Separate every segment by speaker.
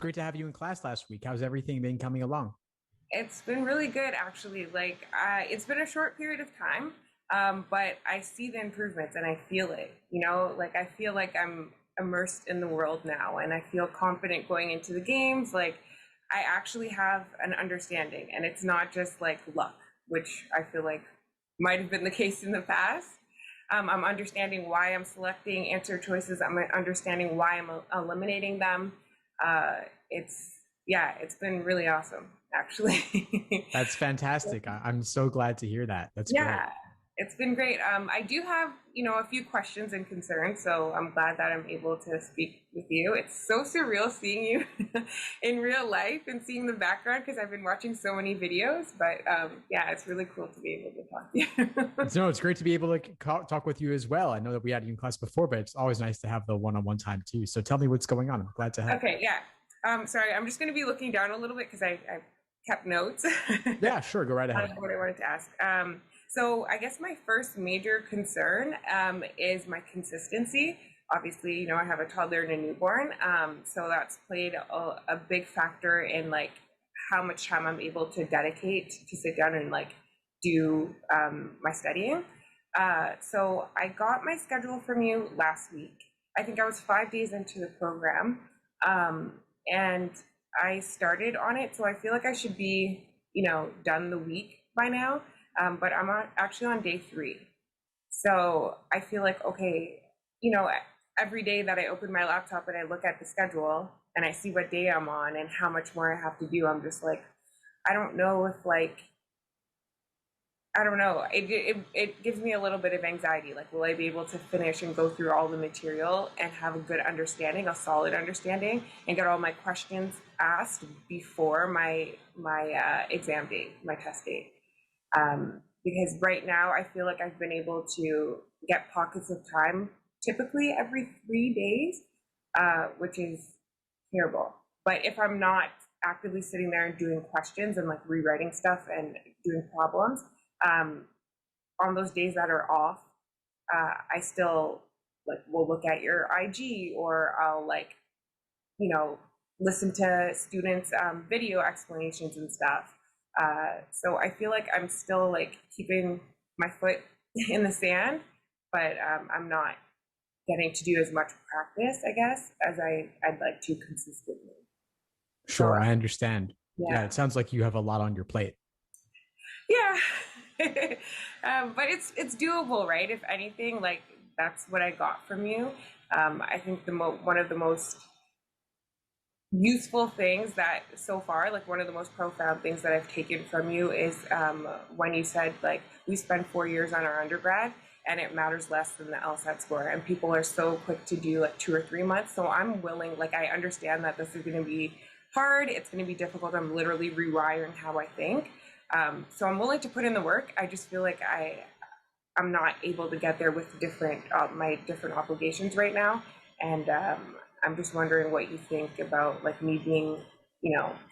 Speaker 1: great to have you in class last week. How's everything been coming along?
Speaker 2: It's been really good, actually. It's been a short period of time, but I see the improvements and I feel it. I feel like I'm immersed in the world now, and I feel confident going into the games. Like, I actually have an understanding, and it's not just like luck, which I feel like might have been the case in the past. I'm understanding why I'm selecting answer choices. I'm understanding why I'm eliminating them. It's Yeah, it's been really awesome, actually.
Speaker 1: That's fantastic. I'm so glad to hear that. That's great.
Speaker 2: Yeah, it's been great. I do have, a few questions and concerns, so I'm glad that I'm able to speak with you. It's so surreal seeing you in real life and seeing the background because I've been watching so many videos. But yeah, it's really cool to be able to talk to you.
Speaker 1: No, it's great to be able to talk with you as well. I know that we had you in class before, but it's always nice to have the one-on-one time too. So tell me what's going on. I'm glad to help.
Speaker 2: Okay, yeah. Sorry, I'm just going to be looking down a little bit because I kept notes
Speaker 1: Yeah, sure. Go right
Speaker 2: on
Speaker 1: ahead.
Speaker 2: what I wanted to ask. So I guess my first major concern is my consistency. Obviously, I have a toddler and a newborn, so that's played a big factor in like how much time I'm able to dedicate to sit down and like do my studying. So I got my schedule from you last week. I think I was 5 days into the program, and I started on it. So I feel like I should be, done the week by now. But actually on day three. So I feel like, okay, you know, every day that I open my laptop and I look at the schedule and I see what day I'm on and how much more I have to do, I'm just like, I don't know if like, I don't know. It gives me a little bit of anxiety. Like, will I be able to finish and go through all the material and have a good understanding, a solid understanding, and get all my questions asked before my exam date, my test date? Because right now I feel like I've been able to get pockets of time, typically every 3 days, which is terrible. But if I'm not actively sitting there and doing questions and like rewriting stuff and doing problems, um, on those days that are off, I still like will look at your IG, or I'll like, you know, listen to students' video explanations and stuff. So I feel like I'm still like keeping my foot in the sand, but I'm not getting to do as much practice, I guess, as I'd like to consistently. So
Speaker 1: Sure, I understand. Yeah,
Speaker 2: yeah,
Speaker 1: it sounds like you have a lot on your plate.
Speaker 2: yeah. But it's doable, right? If anything, like that's what I got from you. I think one of the most useful things that so far, like one of the most profound things that I've taken from you is when you said like we spend 4 years on our undergrad and it matters less than the LSAT score, and people are so quick to do like 2 or 3 months. So I'm willing, like I understand that this is going to be hard, it's going to be difficult. I'm literally rewiring how I think. So I'm willing to put in the work. I just feel like I'm not able to get there with my different obligations right now, and I'm just wondering what you think about like me being,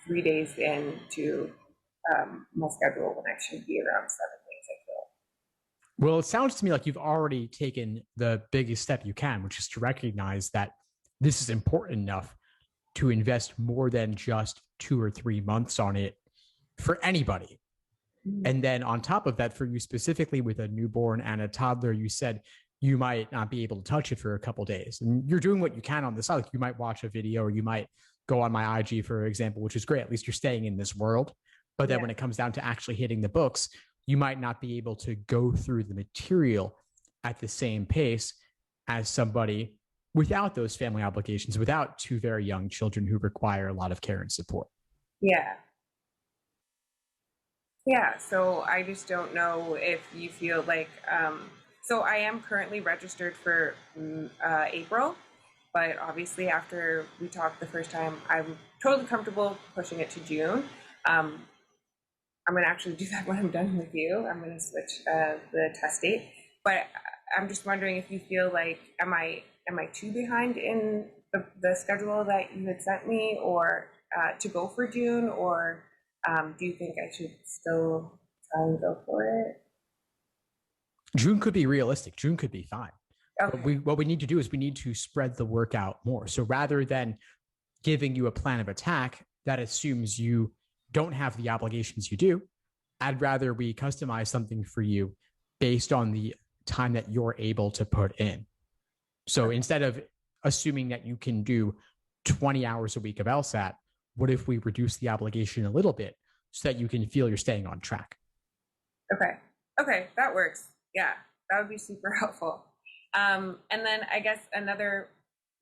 Speaker 2: 3 days into my schedule when I should be around 7 days. I feel.
Speaker 1: Well, it sounds to me like you've already taken the biggest step you can, which is to recognize that this is important enough to invest more than just 2 or 3 months on it for anybody.
Speaker 2: Mm-hmm.
Speaker 1: And then on top of that, for you specifically with a newborn and a toddler, you said you might not be able to touch it for a couple of days. And you're doing what you can on the side. Like you might watch a video or you might go on my IG, for example, which is great. At least you're staying in this world. But then
Speaker 2: Yeah.
Speaker 1: when it comes down to actually hitting the books, you might not be able to go through the material at the same pace as somebody without those family obligations, without two very young children who require a lot of care and support.
Speaker 2: Yeah. Yeah, so I just don't know if you feel like, so I am currently registered for April, but obviously after we talked the first time, I'm totally comfortable pushing it to June. Um, I'm gonna actually do that when I'm done with you. I'm gonna switch the test date, but I'm just wondering if you feel like, am I too behind in the schedule that you had sent me, or to go for June, or do you think I should still try and go for it?
Speaker 1: June could be realistic. June could be fine. But
Speaker 2: Okay.
Speaker 1: what we need to do is we need to spread the work out more. So rather than giving you a plan of attack that assumes you don't have the obligations you do. I'd rather we customize something for you based on the time that you're able to put in. So instead of assuming that you can do 20 hours a week of LSAT, what if we reduce the obligation a little bit so that you can feel you're staying on track?
Speaker 2: Okay. Okay, that works. Yeah, that would be super helpful. And then I guess another,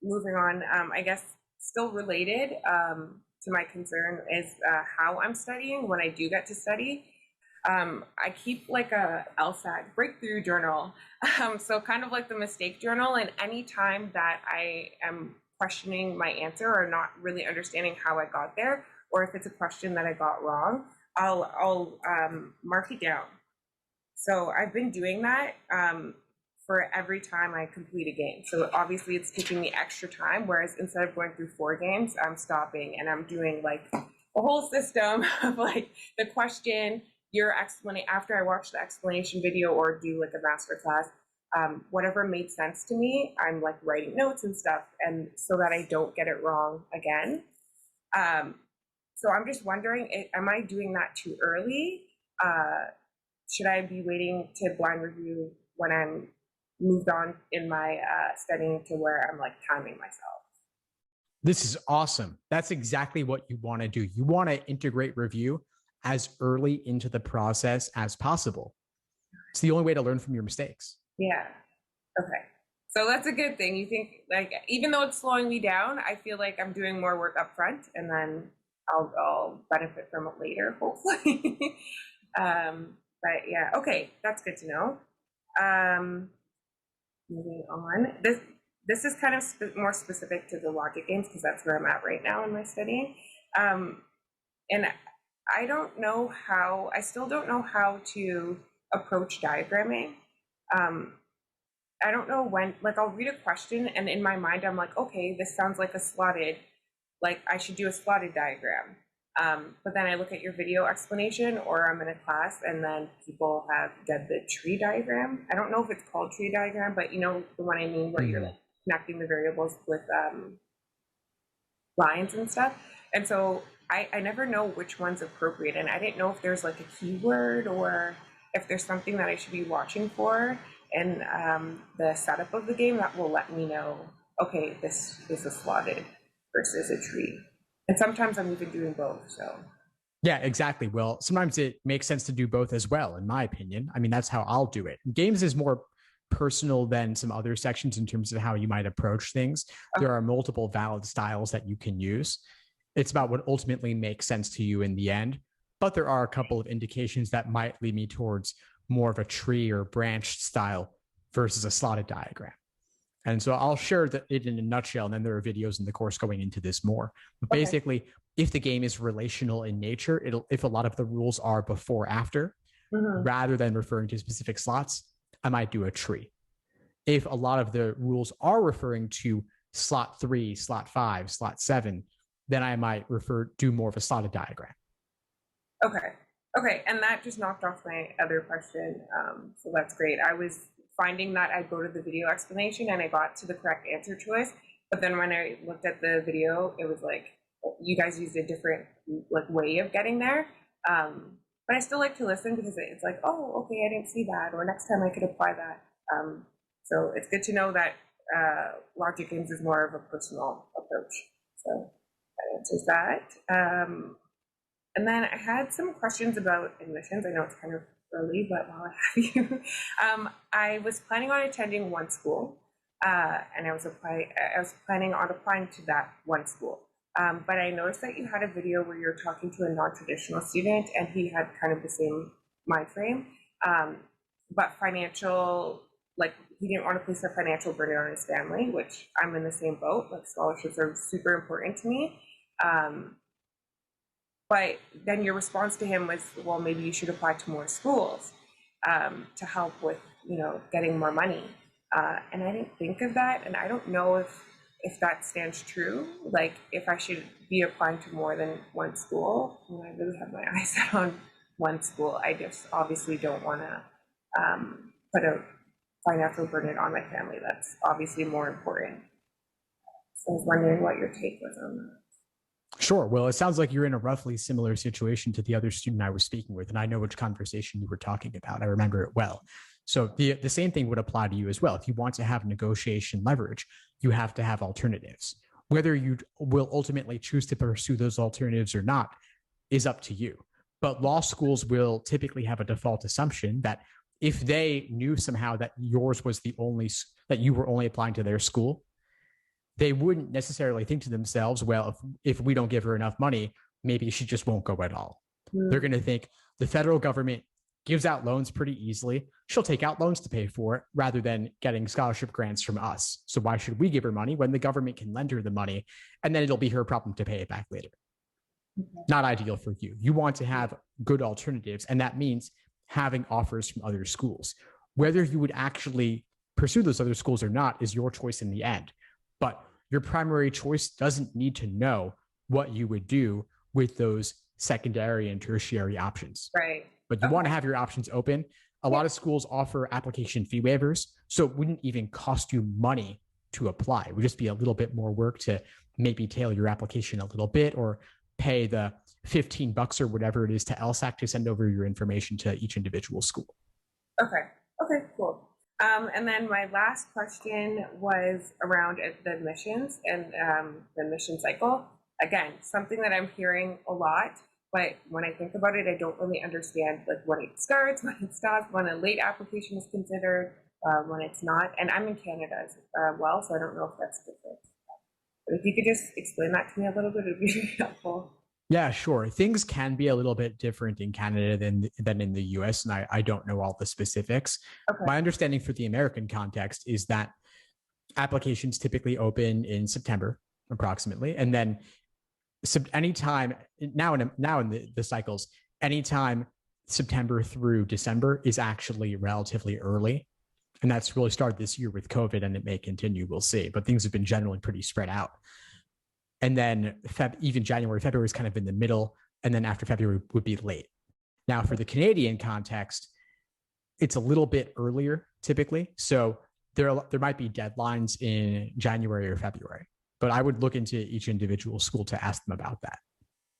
Speaker 2: moving on, I guess still related to my concern is how I'm studying when I do get to study. I keep like a LSAT breakthrough journal. So kind of like the mistake journal, and any time that I am questioning my answer or not really understanding how I got there, or if it's a question that I got wrong, I'll mark it down. So I've been doing that for every time I complete a game. So obviously it's taking me extra time, whereas instead of going through 4 games, I'm stopping and I'm doing like a whole system of like the question, your explanation, after I watch the explanation video or do like a master class, whatever made sense to me, I'm like writing notes and stuff, and so that I don't get it wrong again. So I'm just wondering, am I doing that too early? Should I be waiting to blind review when I'm moved on in my studying to where I'm like timing myself?
Speaker 1: This is awesome. That's exactly what you want to do. You want to integrate review as early into the process as possible. It's the only way to learn from your mistakes.
Speaker 2: Yeah. Okay. So that's a good thing. You think, like, even though it's slowing me down, I feel like I'm doing more work up front, and then I'll benefit from it later, hopefully. But yeah, okay, that's good to know. Moving on. This is kind of more specific to the logic games because that's where I'm at right now in my studying. And I don't know how. I still don't know how to approach diagramming. I don't know when. Like, I'll read a question, and in my mind, I'm like, okay, this sounds like a slotted. Like, I should do a slotted diagram. But then I look at your video explanation, or I'm in a class and then people have done the tree diagram. I don't know if it's called tree diagram, but you know the one I mean, where you're like connecting the variables with lines and stuff. And so I never know which one's appropriate. And I didn't know if there's like a keyword or if there's something that I should be watching for in the setup of the game that will let me know, okay, this is a slotted versus a tree. And sometimes I'm even doing both. So
Speaker 1: yeah, exactly. Well, sometimes it makes sense to do both as well, in my opinion. I mean, that's how I'll do it. Games is more personal than some other sections in terms of how you might approach things. There are multiple valid styles that you can use. It's about what ultimately makes sense to you in the end. But there are a couple of indications that might lead me towards more of a tree or branched style versus a slotted diagram. And so I'll share it in a nutshell, and then there are videos in the course going into this more. But basically, if the game is relational in nature, if a lot of the rules are before, after, rather than referring to specific slots, I might do a tree. If a lot of the rules are referring to slot 3, slot 5, slot 7, then I might do more of a slotted diagram.
Speaker 2: Okay. Okay. And that just knocked off my other question. So that's great. I was finding that I'd go to the video explanation and I got to the correct answer choice. But then when I looked at the video, it was like, you guys used a different like way of getting there. But I still like to listen because it's like, oh, okay, I didn't see that. Or next time I could apply that. So it's good to know that logic games is more of a personal approach. So that answers that. And then I had some questions about admissions. I know it's kind of early, but while I have you, I was planning on attending one school, and I was planning on applying to that one school. But I noticed that you had a video where you're talking to a non-traditional student, and he had kind of the same mind frame, but financial, like he didn't want to place a financial burden on his family, which I'm in the same boat. Like scholarships are super important to me. But then your response to him was, well, maybe you should apply to more schools to help with, getting more money. And I didn't think of that. And I don't know if that stands true. Like if I should be applying to more than one school, when I really have my eyes set on one school. I just obviously don't want to put a financial burden on my family. That's obviously more important. So I was wondering what your take was on that.
Speaker 1: Sure. Well, it sounds like you're in a roughly similar situation to the other student I was speaking with, and I know which conversation you were talking about. I remember it well. So the same thing would apply to you as well. If you want to have negotiation leverage, you have to have alternatives. Whether you will ultimately choose to pursue those alternatives or not is up to you. But law schools will typically have a default assumption that if they knew somehow that yours was that you were only applying to their school, they wouldn't necessarily think to themselves, well, if we don't give her enough money, maybe she just won't go at all. They're going to think the federal government gives out loans pretty easily. She'll take out loans to pay for it rather than getting scholarship grants from us. So why should we give her money when the government can lend her the money and then it'll be her problem to pay it back later? Not ideal for you. You want to have good alternatives, and that means having offers from other schools. Whether you would actually pursue those other schools or not is your choice in the end. But your primary choice doesn't need to know what you would do with those secondary and tertiary options.
Speaker 2: Right.
Speaker 1: But you want to have your options open. A lot of schools offer application fee waivers, so it wouldn't even cost you money to apply. It would just be a little bit more work to maybe tailor your application a little bit or pay the $15 or whatever it is to LSAT to send over your information to each individual school.
Speaker 2: Okay, cool. And then my last question was around the admissions and the admission cycle. Again, something that I'm hearing a lot, but when I think about it, I don't really understand like when it starts, when it stops, when a late application is considered, when it's not. And I'm in Canada as well, so I don't know if that's different. But if you could just explain that to me a little bit, it would be really helpful.
Speaker 1: Yeah, sure. Things can be a little bit different in Canada than in the US, and I don't know all the specifics.
Speaker 2: Okay.
Speaker 1: My understanding for the American context is that applications typically open in September, approximately, and then anytime now in the cycles, anytime September through December is actually relatively early, and that's really started this year with COVID, and it may continue. We'll see, but things have been generally pretty spread out. And then even January, February is kind of in the middle. And then after February would be late. Now, for the Canadian context, it's a little bit earlier typically. So there might be deadlines in January or February. But I would look into each individual school to ask them about that.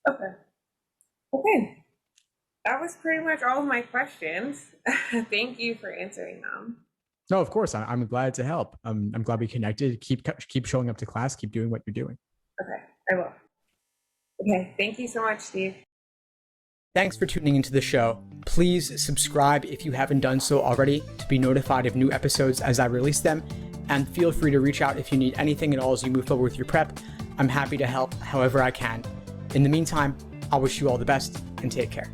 Speaker 2: Okay. That was pretty much all of my questions. Thank you for answering them.
Speaker 1: No, of course. I'm glad to help. I'm glad we connected. Keep showing up to class. Keep doing what you're doing.
Speaker 2: Okay, I will. Okay, thank you so much, Steve.
Speaker 1: Thanks for tuning into the show. Please subscribe if you haven't done so already to be notified of new episodes as I release them. And feel free to reach out if you need anything at all as you move forward with your prep. I'm happy to help however I can. In the meantime, I'll wish you all the best and take care.